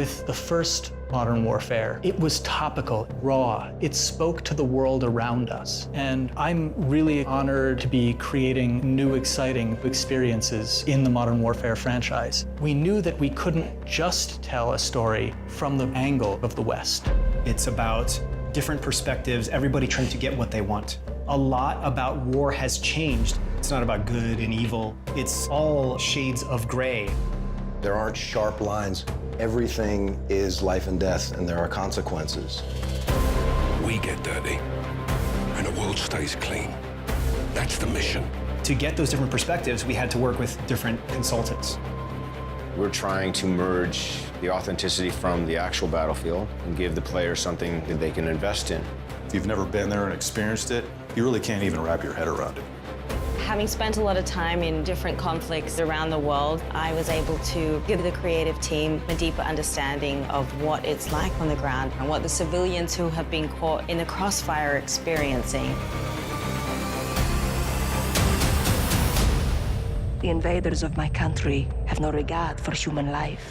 With the first Modern Warfare, it was topical, raw. It spoke to the world around us. And I'm really honored to be creating new, exciting experiences in the Modern Warfare franchise. We knew that we couldn't just tell a story from the angle of the West. It's about different perspectives, everybody trying to get what they want. A lot about war has changed. It's not about good and evil. It's all shades of gray. There aren't sharp lines. Everything is life and death, and there are consequences. We get dirty, and the world stays clean. That's the mission. To get those different perspectives, we had to work with different consultants. We're trying to merge the authenticity from the actual battlefield and give the player something that they can invest in. If you've never been there and experienced it, you really can't even wrap your head around it. Having spent a lot of time in different conflicts around the world, I was able to give the creative team a deeper understanding of what it's like on the ground and what the civilians who have been caught in the crossfire are experiencing. The invaders of my country have no regard for human life.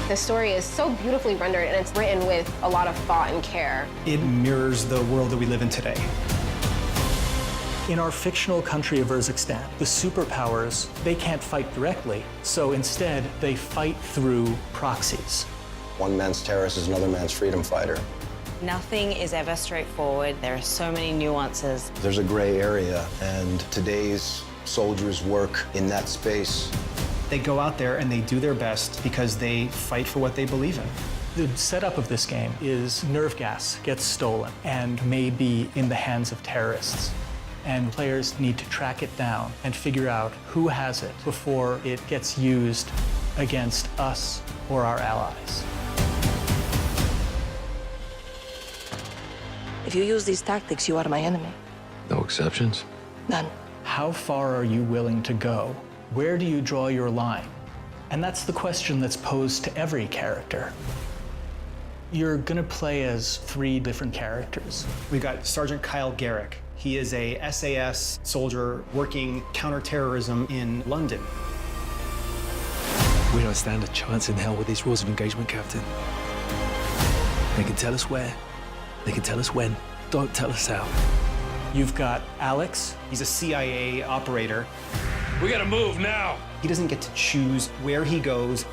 The story is so beautifully rendered, and it's written with a lot of thought and care. It mirrors the world that we live in today. In our fictional country of Urzikstan, the superpowers, they can't fight directly, so instead they fight through proxies. One man's terrorist is another man's freedom fighter. Nothing is ever straightforward. There are so many nuances. There's a gray area, and today's soldiers work in that space. They go out there and they do their best because they fight for what they believe in. The setup of this game is nerve gas gets stolen and may be in the hands of terrorists. And players need to track it down and figure out who has it before it gets used against us or our allies. If you use these tactics, you are my enemy. No exceptions? None. How far are you willing to go? Where do you draw your line? And that's the question that's posed to every character. You're gonna play as 3 different characters. We've got Sergeant Kyle Garrick. He is a SAS soldier working counterterrorism in London. We don't stand a chance in hell with these rules of engagement, Captain. They can tell us where, they can tell us when, don't tell us how. You've got Alex. He's a CIA operator. We gotta move now! He doesn't get to choose where he goes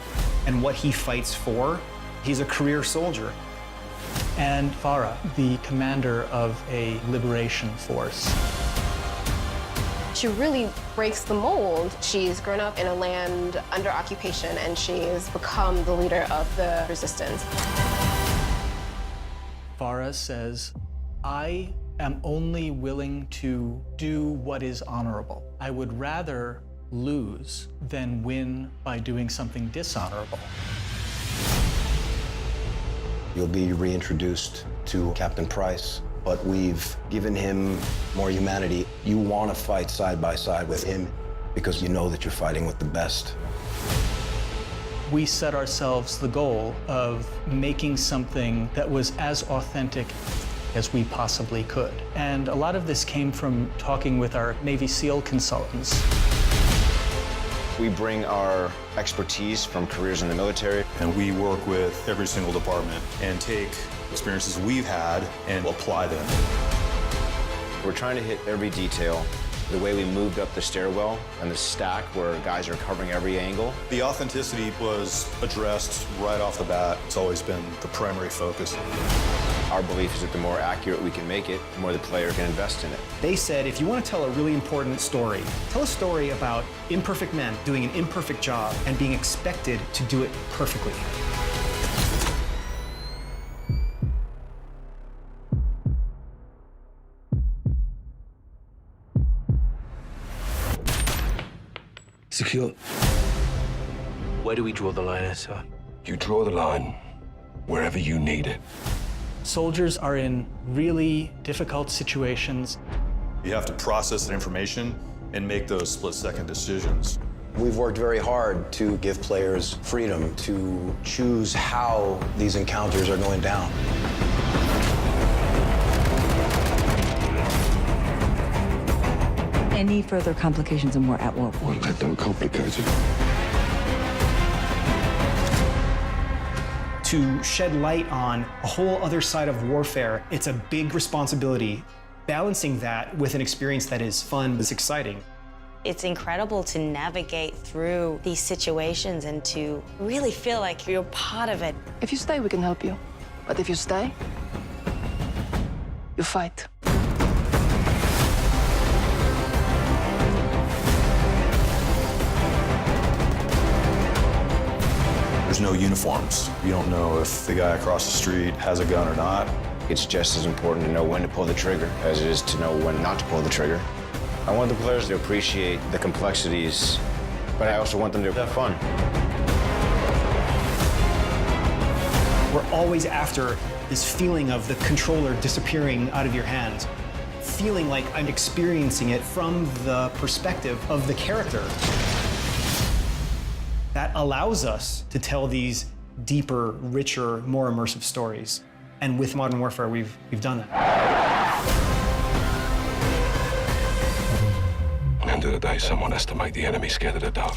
and what he fights for. He's a career soldier. And Farah, the commander of a liberation force. She really breaks the mold. She's grown up in a land under occupation, and she's become the leader of the resistance. Farah says, I am only willing to do what is honorable. I would rather lose than win by doing something dishonorable. You'll be reintroduced to Captain Price, but we've given him more humanity. You want to fight side by side with him because you know that you're fighting with the best. We set ourselves the goal of making something that was as authentic as we possibly could. And a lot of this came from talking with our Navy SEAL consultants. We bring our expertise from careers in the military. And we work with every single department and take experiences we've had and apply them. We're trying to hit every detail. The way we moved up the stairwell and the stack where guys are covering every angle. The authenticity was addressed right off the bat. It's always been the primary focus. Our belief is that the more accurate we can make it, the more the player can invest in it. They said, if you want to tell a really important story, tell a story about imperfect men doing an imperfect job and being expected to do it perfectly. Secure. Where do we draw the line, sir? You draw the line wherever you need it. Soldiers are in really difficult situations. You have to process that information and make those split-second decisions. We've worked very hard to give players freedom to choose how these encounters are going down. Any further complications and we're at war. Won't let them complicate it. to shed light on a whole other side of warfare. It's a big responsibility. Balancing that with an experience that is fun, is exciting. It's incredible to navigate through these situations and to really feel like you're part of it. If you stay, we can help you. But if you stay, you fight. There's no uniforms. You don't know if the guy across the street has a gun or not. It's just as important to know when to pull the trigger as it is to know when not to pull the trigger. I want the players to appreciate the complexities, but I also want them to have fun. We're always after this feeling of the controller disappearing out of your hands, feeling like I'm experiencing it from the perspective of the character. That allows us to tell these deeper, richer, more immersive stories. And with Modern Warfare, we've done that. End of the day, someone has to make the enemy scared of the dark.